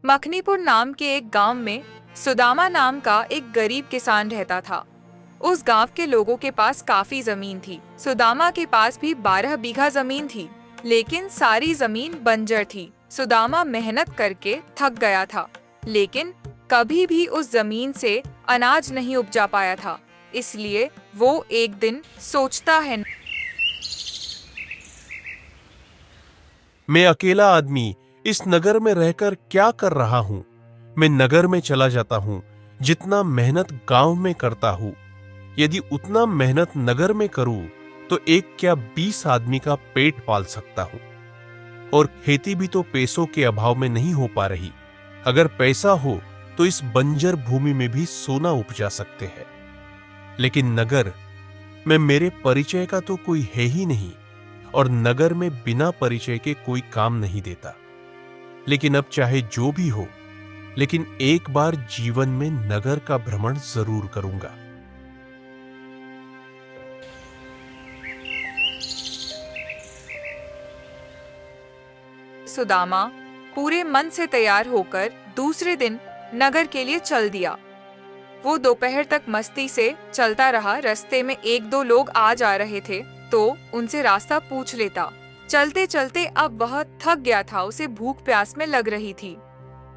मखनीपुर नाम के एक गांव में सुदामा नाम का एक गरीब किसान रहता था। उस गांव के लोगों के पास काफी जमीन थी। सुदामा के पास भी 12 बीघा जमीन थी, लेकिन सारी जमीन बंजर थी। सुदामा मेहनत करके थक गया था, लेकिन कभी भी उस जमीन से अनाज नहीं उपजा पाया था। इसलिए वो एक दिन सोचता है, मैं अकेला आदमी इस नगर में रहकर क्या कर रहा हूं। मैं नगर में चला जाता हूं, जितना मेहनत गांव में करता हूं। यदि उतना मेहनत नगर में करूं तो एक क्या 20 आदमी का पेट पाल सकता हूं। और खेती भी तो पैसों के अभाव में नहीं हो पा रही। अगर पैसा हो तो इस बंजर भूमि में भी सोना उपजा सकते हैं। लेकिन नगर में मेरे परिचय का तो कोई है ही नहीं, और नगर में बिना परिचय के कोई काम नहीं देता। लेकिन अब चाहे जो भी हो, लेकिन एक बार जीवन में नगर का भ्रमण जरूर करूंगा। सुदामा पूरे मन से तैयार होकर दूसरे दिन नगर के लिए चल दिया। वो दोपहर तक मस्ती से चलता रहा। रास्ते में एक दो लोग आ जा रहे थे तो उनसे रास्ता पूछ लेता। चलते चलते अब वह थक गया था, उसे भूख प्यास में लग रही थी।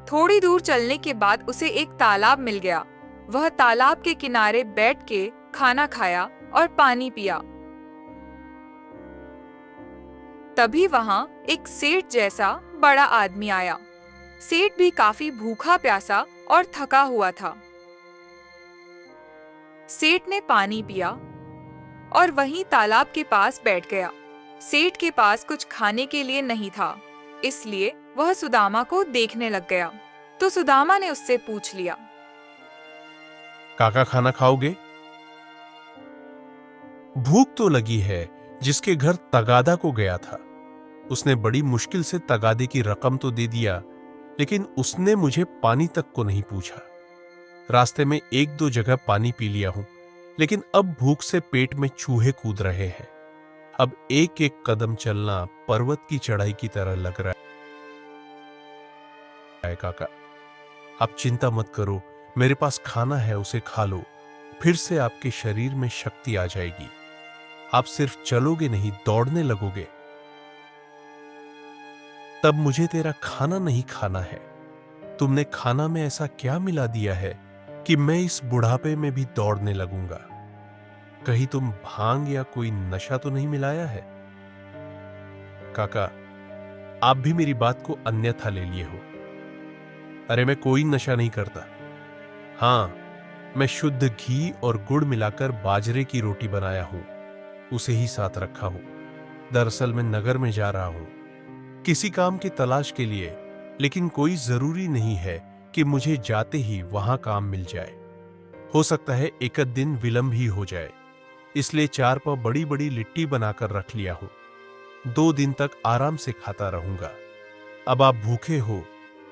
थोड़ी दूर चलने के बाद उसे एक तालाब मिल गया। वह तालाब के किनारे बैठ के खाना खाया और पानी पिया। तभी वहां एक सेठ जैसा बड़ा आदमी आया। सेठ भी काफी भूखा प्यासा और थका हुआ था। सेठ ने पानी पिया और वहीं तालाब के पास बैठ गया। सेठ के पास कुछ खाने के लिए नहीं था, इसलिए वह सुदामा को देखने लग गया। तो सुदामा ने उससे पूछ लिया, काका खाना खाओगे? भूख तो लगी है। जिसके घर तगादा को गया था, उसने बड़ी मुश्किल से तगादे की रकम तो दे दिया, लेकिन उसने मुझे पानी तक को नहीं पूछा। रास्ते में एक दो जगह पानी पी लिया हूं, लेकिन अब भूख से पेट में चूहे कूद रहे हैं। अब एक एक कदम चलना पर्वत की चढ़ाई की तरह लग रहा है। काका, आप चिंता मत करो, मेरे पास खाना है, उसे खा लो। फिर से आपके शरीर में शक्ति आ जाएगी। आप सिर्फ चलोगे नहीं, दौड़ने लगोगे। तब मुझे तेरा खाना नहीं खाना है। तुमने खाना में ऐसा क्या मिला दिया है कि मैं इस बुढ़ापे में भी दौड़ने लगूंगा? कहीं तुम भांग या कोई नशा तो नहीं मिलाया है? काका, आप भी मेरी बात को अन्यथा ले लिए हो। अरे मैं कोई नशा नहीं करता। हां, मैं शुद्ध घी और गुड़ मिलाकर बाजरे की रोटी बनाया हूं, उसे ही साथ रखा हूं। दरअसल मैं नगर में जा रहा हूं किसी काम की तलाश के लिए, लेकिन कोई जरूरी नहीं है कि मुझे जाते ही वहां काम मिल जाए। हो सकता है एक दिन विलंब ही हो जाए, इसलिए 4 पाव बड़ी बड़ी लिट्टी बनाकर रख लिया हूं। 2 दिन तक आराम से खाता रहूंगा। अब आप भूखे हो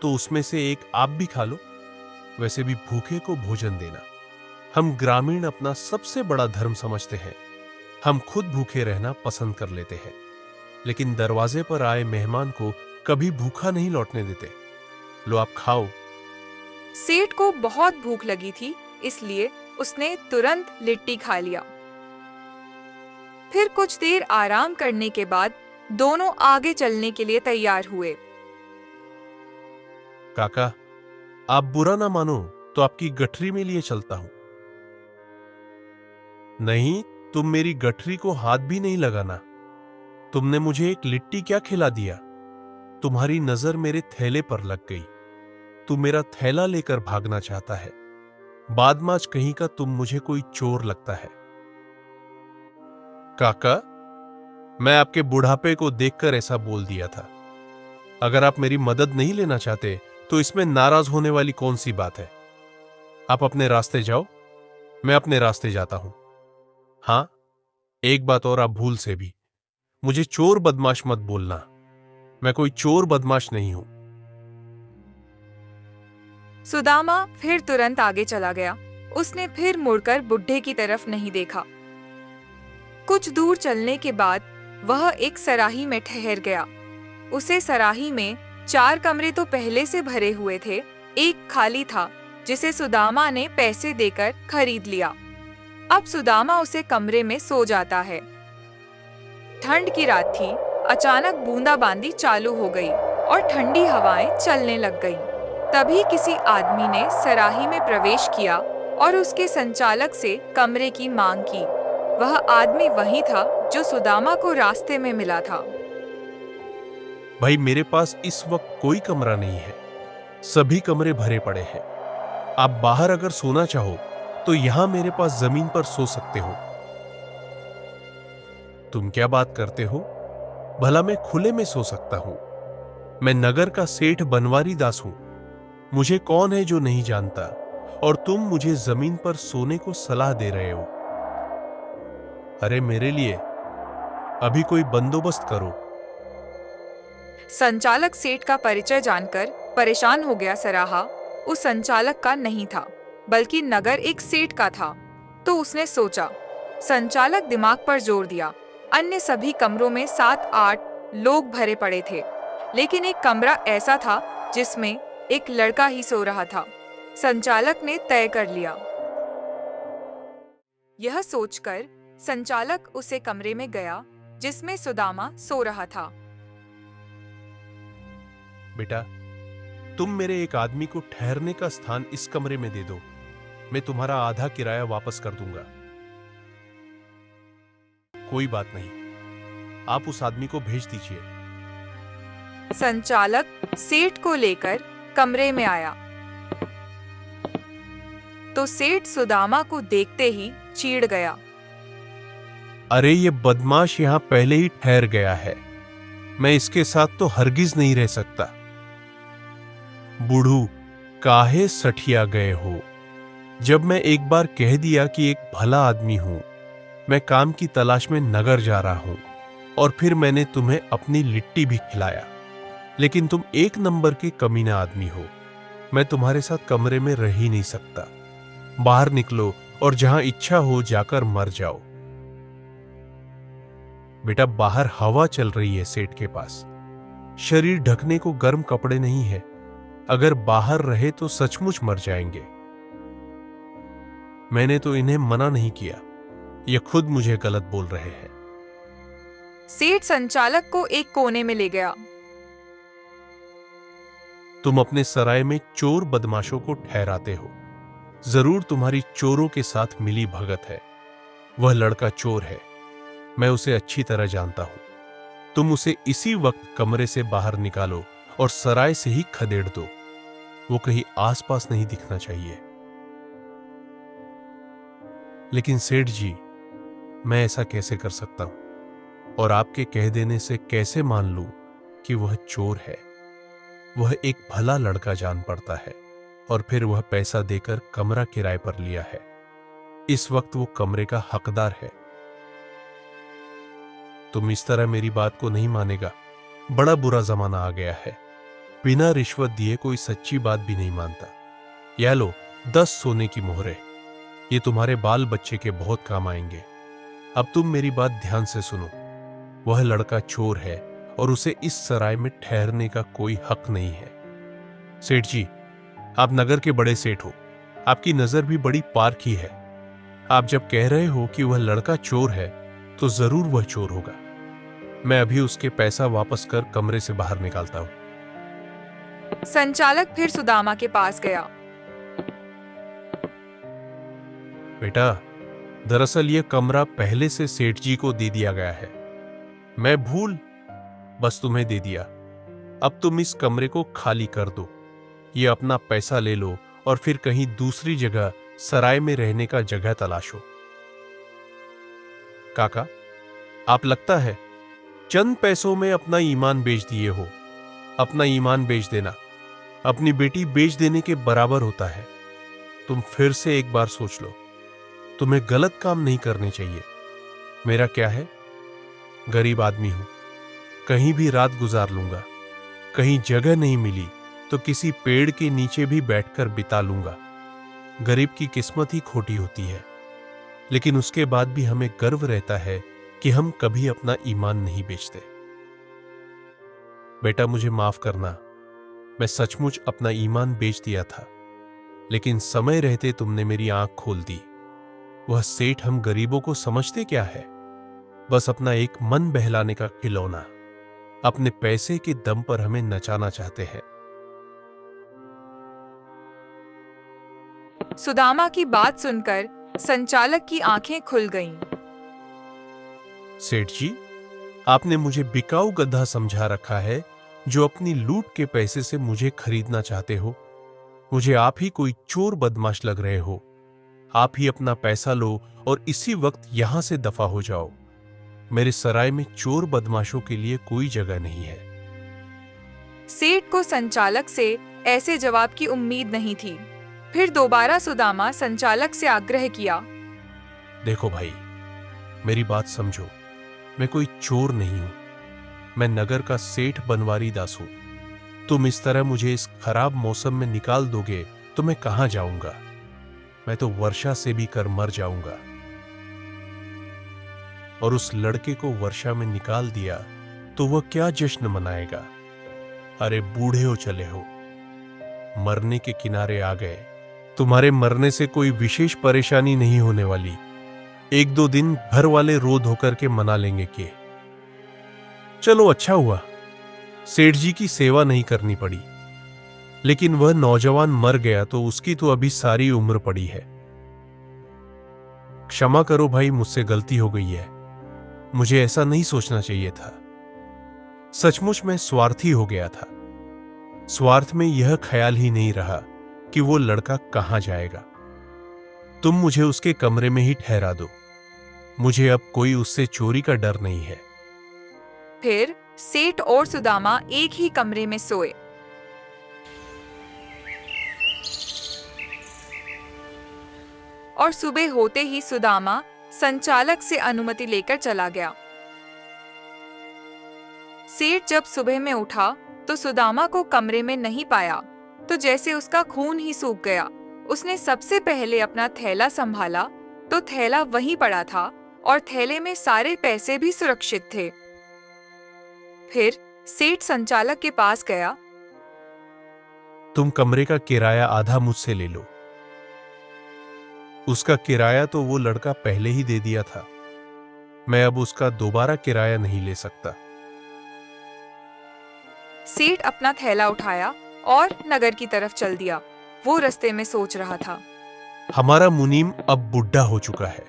तो उसमें से एक आप भी खा लो। वैसे भी भूखे को भोजन देना हम ग्रामीण अपना सबसे बड़ा धर्म समझते हैं। हम खुद भूखे रहना पसंद कर लेते हैं, लेकिन दरवाजे पर आए मेहमान को कभी भूखा नहीं लौटने देते। लो आप खाओ। सेठ को बहुत भूख लगी थी, इसलिए उसने तुरंत लिट्टी खा लिया। फिर कुछ देर आराम करने के बाद दोनों आगे चलने के लिए तैयार हुए। काका, आप बुरा ना मानो तो आपकी गठरी में लिए चलता हूं। नहीं, तुम मेरी गठरी को हाथ भी नहीं लगाना। तुमने मुझे एक लिट्टी क्या खिला दिया? तुम्हारी नजर मेरे थैले पर लग गई। तू मेरा थैला लेकर भागना चाहता है। बादमाच कहीं का तुम मुझे कोई चोर लगता है। काका, मैं आपके बुढ़ापे को देखकर ऐसा बोल दिया था। अगर आप मेरी मदद नहीं लेना चाहते तो इसमें नाराज होने वाली कौन सी बात है? आप अपने रास्ते जाओ, मैं अपने रास्ते जाता हूं। हां, एक बात और, आप भूल से भी मुझे चोर बदमाश मत बोलना। मैं कोई चोर बदमाश नहीं हूं। सुदामा फिर तुरंत आगे चला गया। उसने फिर मुड़कर बुढ़े की तरफ नहीं देखा। कुछ दूर चलने के बाद वह एक सराही में ठहर गया। उसे सराही में 4 कमरे तो पहले से भरे हुए थे, एक खाली था जिसे सुदामा ने पैसे देकर खरीद लिया। अब सुदामा उसे कमरे में सो जाता है। ठंड की रात थी। अचानक बूंदाबांदी चालू हो गई और ठंडी हवाएं चलने लग गईं। तभी किसी आदमी ने सराही में प्रवेश किया और उसके संचालक से कमरे की मांग की। वह आदमी वही था जो सुदामा को रास्ते में मिला था। भाई, मेरे पास इस वक्त कोई कमरा नहीं है, सभी कमरे भरे पड़े हैं। आप बाहर अगर सोना चाहो तो यहां मेरे पास जमीन पर सो सकते हो। तुम क्या बात करते हो? भला मैं खुले में सो सकता हूं? मैं नगर का सेठ बनवारी दास हूं। मुझे कौन है जो नहीं जानता, और तुम मुझे जमीन पर सोने को सलाह दे रहे हो। अरे मेरे लिए अभी कोई बंदोबस्त करो। संचालक सेठ का परिचय जानकर परेशान हो गया। सराहा उस संचालक का नहीं था, बल्कि नगर एक सेठ का था। तो उसने सोचा। संचालक दिमाग पर जोर दिया। अन्य सभी कमरों में 7-8 लोग भरे पड़े थे, लेकिन एक कमरा ऐसा था जिसमें एक लड़का ही सो रहा था। संचालक ने तय कर लिया। यह सोचकर संचालक उसे कमरे में गया जिसमें सुदामा सो रहा था। बेटा, तुम मेरे एक आदमी को ठहरने का स्थान इस कमरे में दे दो। मैं तुम्हारा आधा किराया वापस कर दूंगा। कोई बात नहीं, आप उस आदमी को भेज दीजिए। संचालक सेठ को लेकर कमरे में आया तो सेठ सुदामा को देखते ही चीड़ गया। अरे ये बदमाश यहां पहले ही ठहर गया है, मैं इसके साथ तो हरगिज नहीं रह सकता। बूढ़ू, काहे सठिया गए हो? जब मैं एक बार कह दिया कि एक भला आदमी हूं, मैं काम की तलाश में नगर जा रहा हूं, और फिर मैंने तुम्हें अपनी लिट्टी भी खिलाया, लेकिन तुम एक नंबर के कमीना आदमी हो। मैं तुम्हारे साथ कमरे में रह ही नहीं सकता। बाहर निकलो और जहां इच्छा हो जाकर मर जाओ। बेटा, बाहर हवा चल रही है सेठ के पास। शरीर ढकने को गर्म कपड़े नहीं है। अगर बाहर रहे तो सचमुच मर जाएंगे। मैंने तो इन्हें मना नहीं किया, ये खुद मुझे गलत बोल रहे हैं। सेठ संचालक को एक कोने में ले गया। तुम अपने सराय में चोर बदमाशों को ठहराते हो। जरूर तुम्हारी चोरों के साथ मिली भगत है। वह लड़का चोर है, मैं उसे अच्छी तरह जानता हूं। तुम उसे इसी वक्त कमरे से बाहर निकालो और सराय से ही खदेड़ दो। वो कहीं आसपास नहीं दिखना चाहिए। लेकिन सेठ जी, मैं ऐसा कैसे कर सकता हूं? और आपके कह देने से कैसे मान लूं कि वह चोर है? वह एक भला लड़का जान पड़ता है, और फिर वह पैसा देकर कमरा किराए पर लिया है। इस वक्त वो कमरे का हकदार है। तुम इस तरह मेरी बात को नहीं मानेगा। बड़ा बुरा जमाना आ गया है। बिना रिश्वत दिए कोई सच्ची बात भी नहीं मानता। यह लो 10 सोने की मोहरें, ये तुम्हारे बाल बच्चे के बहुत काम आएंगे। अब तुम मेरी बात ध्यान से सुनो। वह लड़का चोर है और उसे इस सराय में ठहरने का कोई हक नहीं है। सेठ जी, आप नगर के बड़े सेठ हो, आपकी नजर भी बड़ी पारखी है। आप जब कह रहे हो कि वह लड़का चोर है, तो जरूर वह चोर होगा। मैं अभी उसके पैसा वापस कर कमरे से बाहर निकालता हूं। संचालक फिर सुदामा के पास गया। बेटा, दरअसल यह कमरा पहले से सेठ जी को दे दिया गया है। मैं भूल बस तुम्हें दे दिया। अब तुम इस कमरे को खाली कर दो। ये अपना पैसा ले लो और फिर कहीं दूसरी जगह सराय में रहने का जगह तलाशो। काका, आप लगता है चंद पैसों में अपना ईमान बेच दिए हो। अपना ईमान बेच देना अपनी बेटी बेच देने के बराबर होता है। तुम फिर से एक बार सोच लो। तुम्हें गलत काम नहीं करने चाहिए। मेरा क्या है, गरीब आदमी हूं, कहीं भी रात गुजार लूंगा। कहीं जगह नहीं मिली तो किसी पेड़ के नीचे भी बैठकर बिता लूंगा। गरीब की किस्मत ही खोटी होती है, लेकिन उसके बाद भी हमें गर्व रहता है कि हम कभी अपना ईमान नहीं बेचते। बेटा, मुझे माफ करना, मैं सचमुच अपना ईमान बेच दिया था, लेकिन समय रहते तुमने मेरी आंख खोल दी। वह सेठ हम गरीबों को समझते क्या है? बस अपना एक मन बहलाने का खिलौना। अपने पैसे के दम पर हमें नचाना चाहते हैं। सुदामा की बात सुनकर संचालक की आंखें खुल गईं। सेठ जी, आपने मुझे बिकाऊ गधा समझा रखा है जो अपनी लूट के पैसे से मुझे खरीदना चाहते हो। मुझे आप ही कोई चोर बदमाश लग रहे हो। आप ही अपना पैसा लो और इसी वक्त यहां से दफा हो जाओ। मेरे सराय में चोर बदमाशों के लिए कोई जगह नहीं है। सेठ को संचालक से ऐसे जवाब की उम्मीद नहीं थी। फिर दोबारा सुदामा संचालक से आग्रह किया। देखो भाई, मेरी बात समझो। मैं कोई चोर नहीं हूं। मैं नगर का सेठ बनवारी दास हूं। तुम इस तरह मुझे इस खराब मौसम में निकाल दोगे तो मैं कहां जाऊंगा? मैं तो वर्षा से भी कर मर जाऊंगा। और उस लड़के को वर्षा में निकाल दिया तो वह क्या जश्न मनाएगा? अरे बूढ़े हो चले हो, मरने के किनारे आ गए। तुम्हारे मरने से कोई विशेष परेशानी नहीं होने वाली। एक दो दिन घर वाले रो धो करके मना लेंगे कि चलो अच्छा हुआ, सेठ जी की सेवा नहीं करनी पड़ी। लेकिन वह नौजवान मर गया तो उसकी तो अभी सारी उम्र पड़ी है। क्षमा करो भाई, मुझसे गलती हो गई है। मुझे ऐसा नहीं सोचना चाहिए था। सचमुच मैं स्वार्थी हो गया था। स्वार्थ में यह ख्याल ही नहीं रहा कि वो लड़का कहां जाएगा। तुम मुझे उसके कमरे में ही ठहरा दो। मुझे अब कोई उससे चोरी का डर नहीं है। फिर सेठ और सुदामा एक ही कमरे में सोए। और सुबह होते ही सुदामा संचालक से अनुमति लेकर चला गया। सेठ जब सुबह में उठा तो सुदामा को कमरे में नहीं पाया, तो जैसे उसका खून ही सूख गया। उसने सबसे पहले अपना थैला संभाला तो थैला वहीं पड़ा था और थैले में सारे पैसे भी सुरक्षित थे। फिर सेठ संचालक के पास गया। तुम कमरे का किराया आधा मुझसे ले लो। उसका किराया तो वो लड़का पहले ही दे दिया था। मैं अब उसका दोबारा किराया नहीं ले सकता। सेठ अपना थैला उठाया और नगर की तरफ चल दिया। वो रास्ते में सोच रहा था, हमारा मुनीम अब बुढ़ा हो चुका है।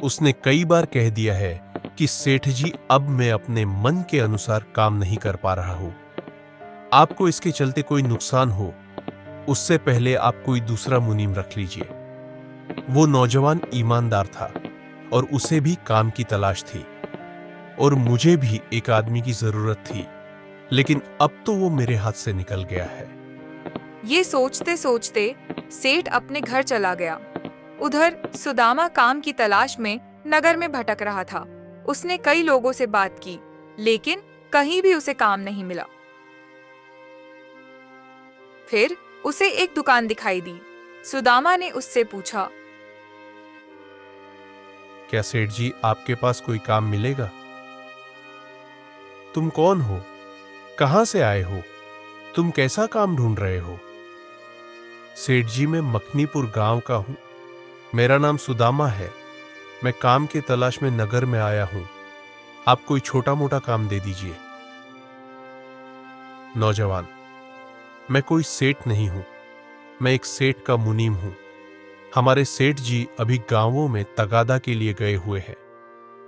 उसने कई बार कह दिया है कि सेठ जी, अब मैं अपने मन के अनुसार काम नहीं कर पा रहा हूं। आपको इसके चलते कोई नुकसान हो, उससे पहले आप कोई दूसरा मुनीम रख लीजिए। वो नौजवान ईमानदार था और उसे भी काम की तलाश थी और मुझे भी एक आदमी की जरूरत थी, लेकिन अब तो वो मेरे हाथ से निकल गया है। ये सोचते सोचते सेठ अपने घर चला गया। उधर सुदामा काम की तलाश में नगर में भटक रहा था। उसने कई लोगों से बात की, लेकिन कहीं भी उसे काम नहीं मिला। फिर उसे एक दुकान दिखाई दी। सुदामा ने उससे पूछा, क्या सेठ जी, आपके पास कोई काम मिलेगा? तुम कौन हो? कहां से आए हो? तुम कैसा काम ढूंढ रहे हो? सेठ जी, मैं मखनीपुर गांव का हूं। मेरा नाम सुदामा है। मैं काम की तलाश में नगर में आया हूं। आप कोई छोटा मोटा काम दे दीजिए। नौजवान, मैं कोई सेठ नहीं हूं। मैं एक सेठ का मुनीम हूं। हमारे सेठ जी अभी गांवों में तगादा के लिए गए हुए हैं।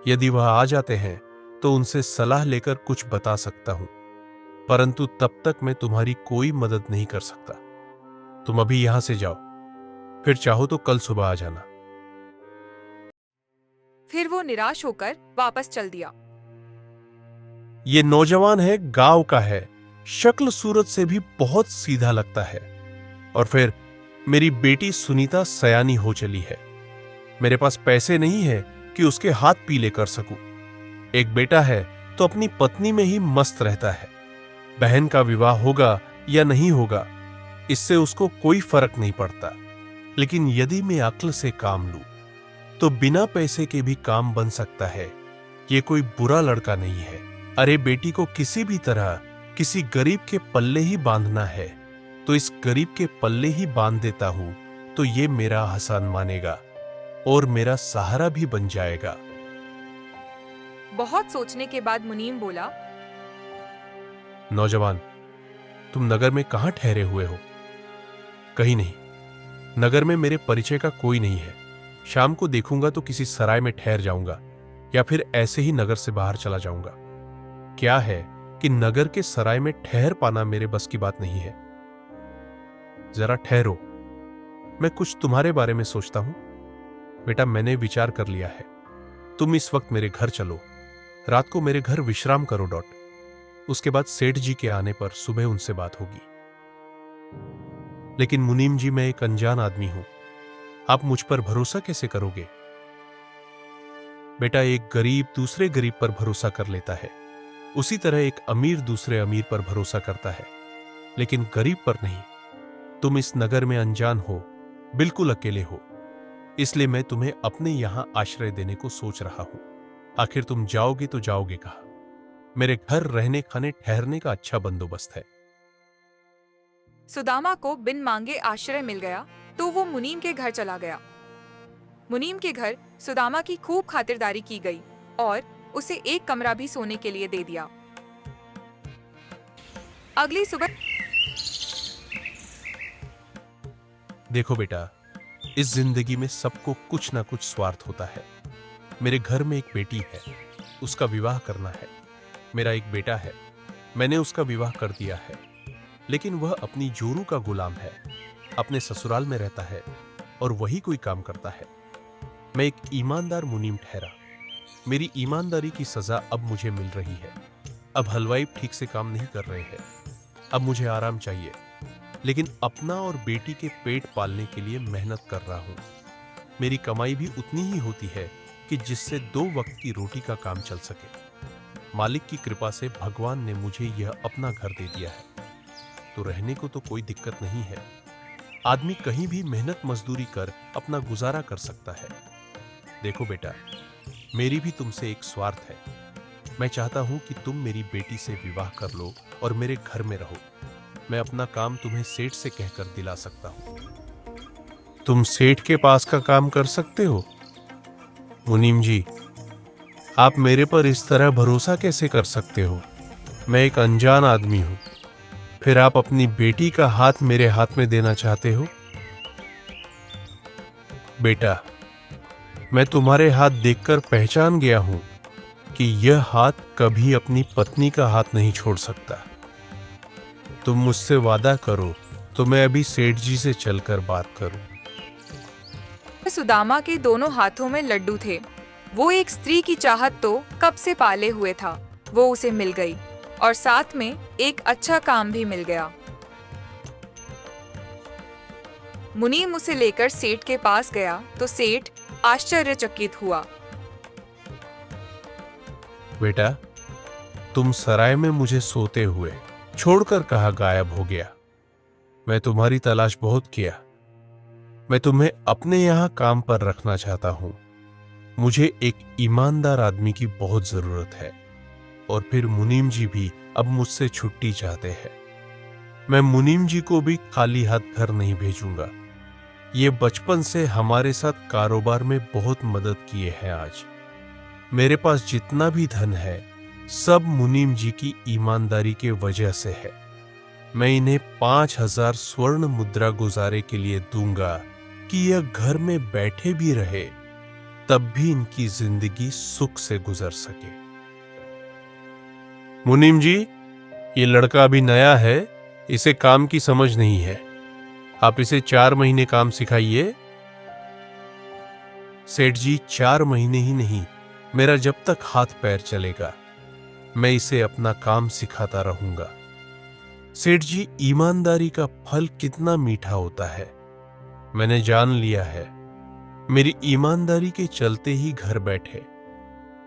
यदि वह आ जाते हैं तो उनसे सलाह लेकर कुछ बता सकता हूं, परंतु तब तक मैं तुम्हारी कोई मदद नहीं कर सकता। तुम अभी यहां से जाओ, फिर चाहो तो कल सुबह आ जाना। फिर वो निराश होकर वापस चल दिया। ये नौजवान है, गांव का है, शक्ल सूरत से भी बहुत सीधा लगता है। और फिर मेरी बेटी सुनीता सयानी हो चली है। मेरे पास पैसे नहीं है कि उसके हाथ पीले कर सकूं। एक बेटा है तो अपनी पत्नी में ही मस्त रहता है। बहन का विवाह होगा या नहीं होगा, इससे उसको कोई फर्क नहीं पड़ता। लेकिन यदि मैं अक्ल से काम लूं तो बिना पैसे के भी काम बन सकता है। ये कोई बुरा लड़का नहीं है। अरे बेटी को किसी भी तरह किसी गरीब के पल्ले ही बांधना है तो इस गरीब के पल्ले ही बांध देता हूं, तो ये मेरा एहसान मानेगा और मेरा सहारा भी बन जाएगा। बहुत सोचने के बाद मुनीम बोला, नौजवान, तुम नगर में कहां ठहरे हुए हो? कहीं नहीं। नगर में मेरे परिचय का कोई नहीं है। शाम को देखूंगा तो किसी सराय में ठहर जाऊंगा या फिर ऐसे ही नगर से बाहर चला जाऊंगा। क्या है कि नगर के सराय में ठहर पाना मेरे बस की बात नहीं है। जरा ठहरो, मैं कुछ तुम्हारे बारे में सोचता हूं। बेटा, मैंने विचार कर लिया है। तुम इस वक्त मेरे घर चलो, रात को मेरे घर विश्राम करो डॉट। उसके बाद सेठ जी के आने पर सुबह उनसे बात होगी। लेकिन मुनीम जी, मैं एक अनजान आदमी हूं, आप मुझ पर भरोसा कैसे करोगे? बेटा, एक गरीब दूसरे गरीब पर भरोसा कर लेता है, उसी तरह एक अमीर दूसरे अमीर पर भरोसा करता है, लेकिन गरीब पर नहीं। तुम इस नगर में अनजान हो, बिल्कुल अकेले हो, इसलिए मैं तुम्हें अपने यहां आश्रय देने को सोच रहा हूं। आखिर तुम जाओगे तो जाओगे कहां? मेरे घर रहने खाने ठहरने का अच्छा बंदोबस्त है। सुदामा को बिन मांगे आश्रय मिल गया तो वो मुनीम के घर चला गया। मुनीम के घर सुदामा की खूब खातिरदारी की गई और उसे एक कमरा भी सोने के लिए दे दिया। अगली सुबह, देखो बेटा, इस जिंदगी में सबको कुछ ना कुछ स्वार्थ होता है। मेरे घर में एक बेटी है, उसका विवाह करना है। मेरा एक बेटा है, मैंने उसका विवाह कर दिया है, लेकिन वह अपनी जोरू का गुलाम है, अपने ससुराल में रहता है और वही कोई काम करता है। मैं एक ईमानदार मुनीम ठहरा। मेरी ईमानदारी की सजा अब मुझे मिल रही है। अब हलवाई ठीक से काम नहीं कर रहे हैं। अब मुझे आराम चाहिए, लेकिन अपना और बेटी के पेट पालने के लिए मेहनत कर रहा हूं। मेरी कमाई भी उतनी ही होती है कि जिससे 2 वक्त की रोटी का काम चल सके। मालिक की कृपा से भगवान ने मुझे यह अपना घर दे दिया है, तो रहने को तो कोई दिक्कत नहीं है। आदमी कहीं भी मेहनत मजदूरी कर अपना गुजारा कर सकता है। देखो बेटा, मेरी भी तुमसे एक स्वार्थ है। मैं चाहता हूं कि तुम मेरी बेटी से विवाह कर लो और मेरे घर में रहो। मैं अपना काम तुम्हें सेठ से कहकर दिला सकता हूं। तुम सेठ के पास का काम कर सकते हो? मुनीम जी, आप मेरे पर इस तरह भरोसा कैसे कर सकते हो? मैं एक अनजान आदमी हूं, फिर आप अपनी बेटी का हाथ मेरे हाथ में देना चाहते हो? बेटा, मैं तुम्हारे हाथ देखकर पहचान गया हूं कि यह हाथ कभी अपनी पत्नी का हाथ नहीं छोड़ सकता। तुम मुझसे वादा करो तो मैं अभी सेठ जी से चलकर बात करूं। सुदामा के दोनों हाथों में लड्डू थे। वो एक स्त्री की चाहत तो कब से पाले हुए था। वो उसे मिल गई और साथ में एक अच्छा काम भी मिल गया। मुनीम उसे लेकर सेठ के पास गया तो सेठ आश्चर्यचकित हुआ। बेटा, तुम सराय में मुझे सोते हुए छोड़कर कहाँ गायब हो गया? मैं तुम्हारी तलाश बहुत किया। मैं तुम्हें अपने यहां काम पर रखना चाहता हूं। मुझे एक ईमानदार आदमी की बहुत जरूरत है। और फिर मुनीम जी भी अब मुझसे छुट्टी चाहते हैं। मैं मुनीम जी को भी खाली हाथ घर नहीं भेजूंगा। ये बचपन से हमारे साथ कारोबार में बहुत मदद किए हैं। आज मेरे पास जितना भी धन है सब मुनीम जी की ईमानदारी के वजह से है। मैं इन्हें 5000 स्वर्ण मुद्रा गुजारे के लिए दूंगा कि यह घर में बैठे भी रहे, तब भी इनकी जिंदगी सुख से गुजर सके। मुनीम जी, ये लड़का अभी नया है, इसे काम की समझ नहीं है। आप इसे 4 महीने काम सिखाइए। सेठ जी, 4 महीने ही नहीं, मेरा जब तक हाथ पैर चलेगा मैं इसे अपना काम सिखाता रहूंगा। सेठ जी, ईमानदारी का फल कितना मीठा होता है मैंने जान लिया है। मेरी ईमानदारी के चलते ही घर बैठे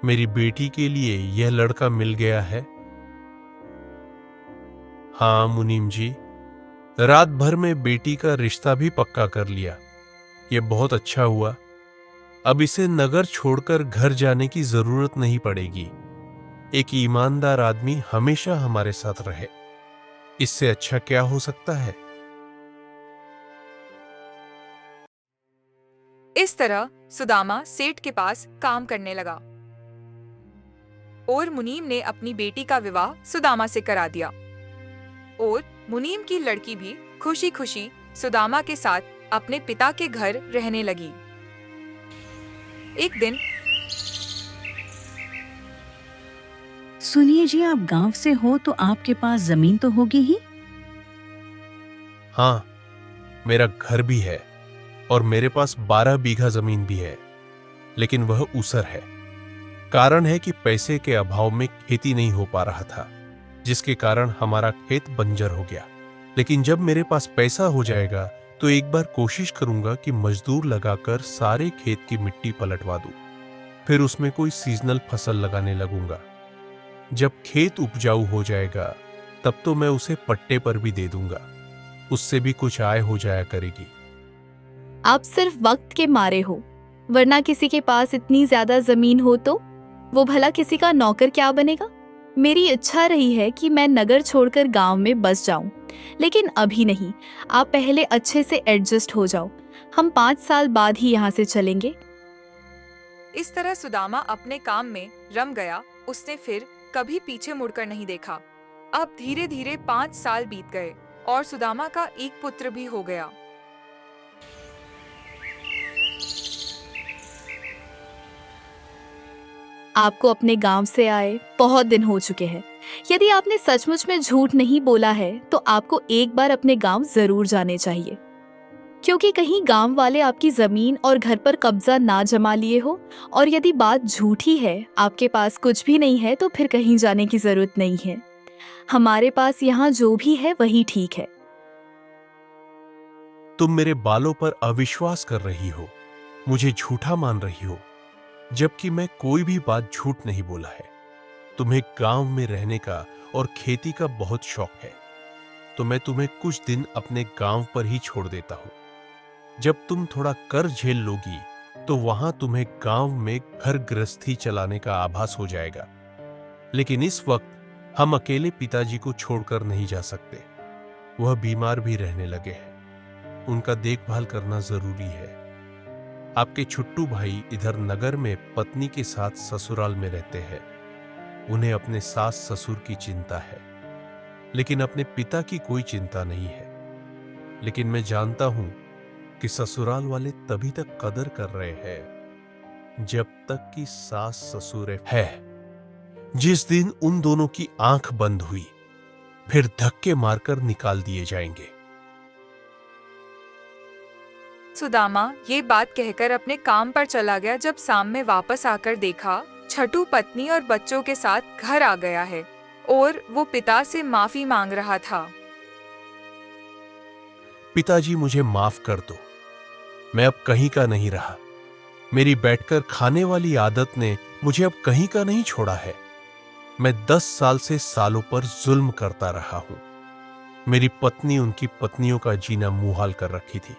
मेरी बेटी के लिए यह लड़का मिल गया है। हाँ मुनीम जी, रात भर में बेटी का रिश्ता भी पक्का कर लिया। यह बहुत अच्छा हुआ। अब इसे नगर छोड़कर घर जाने की जरूरत नहीं पड़ेगी। एक ईमानदार आदमी हमेशा हमारे साथ रहे। इससे अच्छा क्या हो सकता है? इस तरह सुदामा सेठ के पास काम करने लगा और मुनीम ने अपनी बेटी का विवाह सुदामा से करा दिया और मुनीम की लड़की भी खुशी खुशी सुदामा के साथ अपने पिता के घर रहने लगी। एक दिन सुनिए जी, आप गांव से हो तो आपके पास जमीन तो होगी ही। हाँ, मेरा घर भी है और मेरे पास 12 बीघा जमीन भी है, लेकिन वह ऊसर है। कारण है कि पैसे के अभाव में खेती नहीं हो पा रहा था, जिसके कारण हमारा खेत बंजर हो गया। लेकिन जब मेरे पास पैसा हो जाएगा तो एक बार कोशिश करूंगा कि मजदूर लगाकर सारे खेत की मिट्टी पलटवा दूं। फिर उसमें कोई सीजनल फसल लगाने लगूंगा। जब खेत उपजाऊ हो जाएगा तब तो मैं उसे पट्टे पर भी दे दूंगा, उससे भी कुछ आय हो जाया करेगी। आप सिर्फ वक्त के मारे हो, वरना किसी के पास इतनी ज्यादा जमीन हो तो वो भला किसी का नौकर क्या बनेगा। मेरी इच्छा रही है कि मैं नगर छोड़कर गांव में बस जाऊं, लेकिन अभी नहीं। आप पहले अच्छे से एडजस्ट हो जाओ, हम 5 साल बाद ही यहाँ से चलेंगे। इस तरह सुदामा अपने काम में रम गया। उसने फिर कभी पीछे मुड़कर नहीं देखा। अब धीरे धीरे 5 साल बीत गए और सुदामा का एक पुत्र भी हो गया। आपको अपने गांव से आए बहुत दिन हो चुके हैं। यदि आपने सचमुच में झूठ नहीं बोला है तो आपको एक बार अपने गांव जरूर जाने चाहिए, क्योंकि कहीं गांव वाले आपकी जमीन और घर पर कब्जा ना जमा लिए हो। और यदि बात झूठी है, आपके पास कुछ भी नहीं है, तो फिर कहीं जाने की जरूरत नहीं है। हमारे पास यहाँ जो भी है वही ठीक है। तुम मेरे बालों पर अविश्वास कर रही हो, मुझे झूठा मान रही हो, जबकि मैं कोई भी बात झूठ नहीं बोला है। तुम्हें गांव में रहने का और खेती का बहुत शौक है, तो मैं तुम्हें कुछ दिन अपने गांव पर ही छोड़ देता हूं। जब तुम थोड़ा कर झेल लोगी तो वहां तुम्हें गांव में घर गृहस्थी चलाने का आभास हो जाएगा। लेकिन इस वक्त हम अकेले पिताजी को छोड़कर नहीं जा सकते। वह बीमार भी रहने लगे हैं, उनका देखभाल करना जरूरी है। आपके छुट्टू भाई इधर नगर में पत्नी के साथ ससुराल में रहते हैं। उन्हें अपने सास ससुर की चिंता है, लेकिन अपने पिता की कोई चिंता नहीं है। लेकिन मैं जानता हूं कि ससुराल वाले तभी तक कदर कर रहे हैं जब तक कि सास ससुर है। जिस दिन उन दोनों की आंख बंद हुई, फिर धक्के मारकर निकाल दिए जाएंगे। सुदामा ये बात कहकर अपने काम पर चला गया। जब शाम में वापस आकर देखा, छठू पत्नी और बच्चों के साथ घर आ गया है और वो पिता से माफी मांग रहा था। पिताजी, मुझे माफ कर दो, मैं अब कहीं का नहीं रहा। मेरी बैठकर खाने वाली आदत ने मुझे अब कहीं का नहीं छोड़ा है। मैं 10 साल से सालों पर जुल्म करता रहा हूं। मेरी पत्नी उनकी पत्नियों का जीना मुहाल कर रखी थी,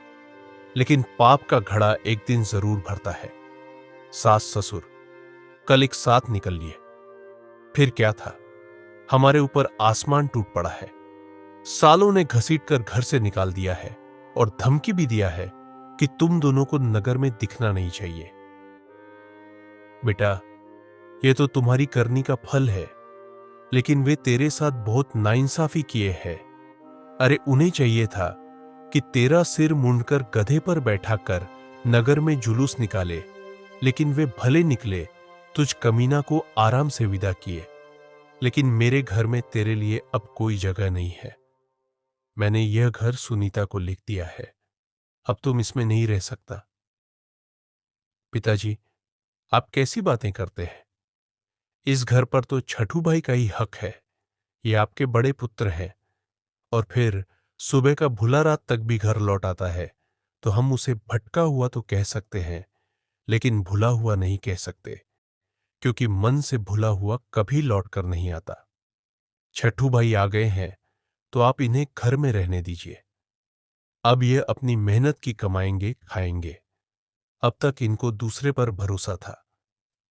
लेकिन पाप का घड़ा एक दिन जरूर भरता है। सास ससुर कल एक साथ निकल लिए। फिर क्या था, हमारे ऊपर आसमान टूट पड़ा है। सालों ने घसीटकर घर से निकाल दिया है और धमकी भी दिया है कि तुम दोनों को नगर में दिखना नहीं चाहिए। बेटा, ये तो तुम्हारी करनी का फल है, लेकिन वे तेरे साथ बहुत नाइंसाफी किए हैं। अरे, उन्हें चाहिए था कि तेरा सिर मुंडकर गधे पर बैठाकर नगर में जुलूस निकाले, लेकिन वे भले निकले, तुझ कमीना को आराम से विदा किए। लेकिन मेरे घर में तेरे लिए अब कोई जगह नहीं है। मैंने यह घर सुनीता को लिख दिया है, अब तुम इसमें नहीं रह सकता। पिताजी, आप कैसी बातें करते हैं? इस घर पर तो छठू भाई का ही हक है। ये आपके बड़े पुत्र हैं, और फिर सुबह का भूला रात तक भी घर लौट आता है, तो हम उसे भटका हुआ तो कह सकते हैं, लेकिन भुला हुआ नहीं कह सकते, क्योंकि मन से भुला हुआ कभी लौट कर नहीं आता। छठू भाई आ गए हैं तो आप इन्हें घर में रहने दीजिए। अब ये अपनी मेहनत की कमाएंगे, खाएंगे। अब तक इनको दूसरे पर भरोसा था,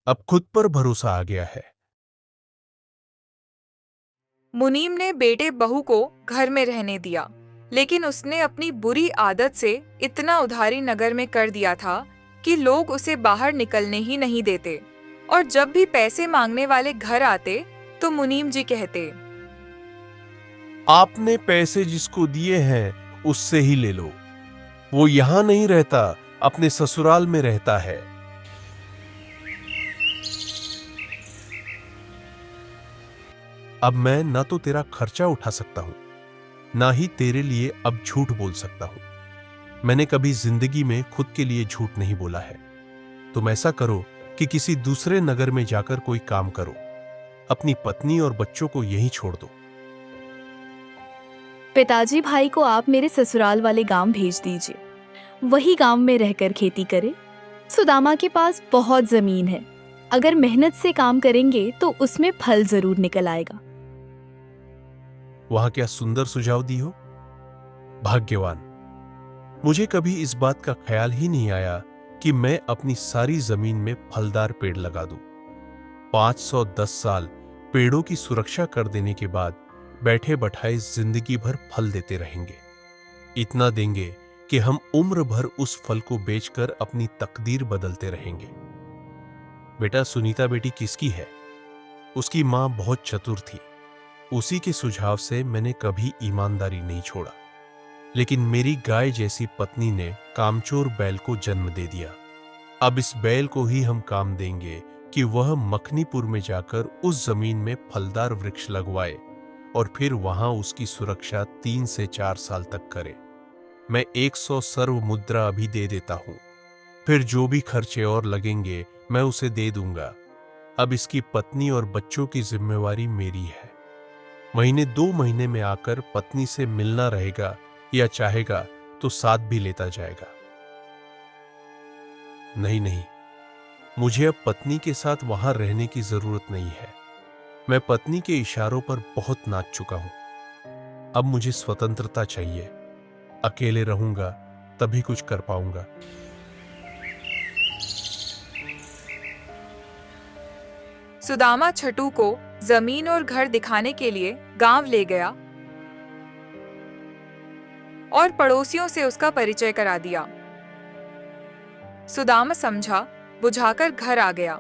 अब खुद पर भरोसा आ गया है। मुनीम ने बेटे बहू को घर में रहने दिया, लेकिन उसने अपनी बुरी आदत से इतना उधारी नगर में कर दिया था कि लोग उसे बाहर निकलने ही नहीं देते। और जब भी पैसे मांगने वाले घर आते तो मुनीम जी कहते, आपने पैसे जिसको दिए हैं उससे ही ले लो, वो यहां नहीं रहता, अपने ससुराल में रहता है। अब मैं ना तो तेरा खर्चा उठा सकता हूं, ना ही तेरे लिए अब झूठ बोल सकता हूं। मैंने कभी जिंदगी में खुद के लिए झूठ नहीं बोला है। तुम ऐसा करो कि किसी दूसरे नगर में जाकर कोई काम करो, अपनी पत्नी और बच्चों को यहीं छोड़ दो। पिताजी, भाई को आप मेरे ससुराल वाले गांव भेज दीजिए, वही गांव में रहकर खेती करे। सुदामा के पास बहुत जमीन है, अगर मेहनत से काम करेंगे तो उसमें फल जरूर निकल आएगा। वहां क्या सुंदर सुझाव दी हो, भाग्यवान। मुझे कभी इस बात का ख्याल ही नहीं आया कि मैं अपनी सारी जमीन में फलदार पेड़ लगा दूं। 510 साल पेड़ों की सुरक्षा कर देने के बाद बैठे बैठाए जिंदगी भर फल देते रहेंगे। इतना देंगे कि हम उम्र भर उस फल को बेचकर अपनी तकदीर बदलते रहेंगे। बेटा, सुनीता बेटी किसकी है? उसकी मां बहुत चतुर थी, उसी के सुझाव से मैंने कभी ईमानदारी नहीं छोड़ा। लेकिन मेरी गाय जैसी पत्नी ने कामचोर बैल को जन्म दे दिया। अब इस बैल को ही हम काम देंगे कि वह मखनीपुर में जाकर उस जमीन में फलदार वृक्ष लगवाए और फिर वहां उसकी सुरक्षा 3 से 4 साल तक करे। मैं 100 सर्व मुद्रा अभी दे देता हूं, फिर जो भी खर्चे और लगेंगे मैं उसे दे दूंगा। अब इसकी पत्नी और बच्चों की जिम्मेवारी मेरी है। महीने 2 महीने में आकर पत्नी से मिलना रहेगा, या चाहेगा तो साथ भी लेता जाएगा। नहीं नहीं, मुझे अब पत्नी के साथ वहां रहने की जरूरत नहीं है। मैं पत्नी के इशारों पर बहुत नाच चुका हूं। अब मुझे स्वतंत्रता चाहिए। अकेले रहूंगा तभी कुछ कर पाऊंगा। सुदामा छटू को जमीन और घर दिखाने के लिए गांव ले गया और पड़ोसियों से उसका परिचय करा दिया। सुदामा समझा बुझाकर घर आ गया।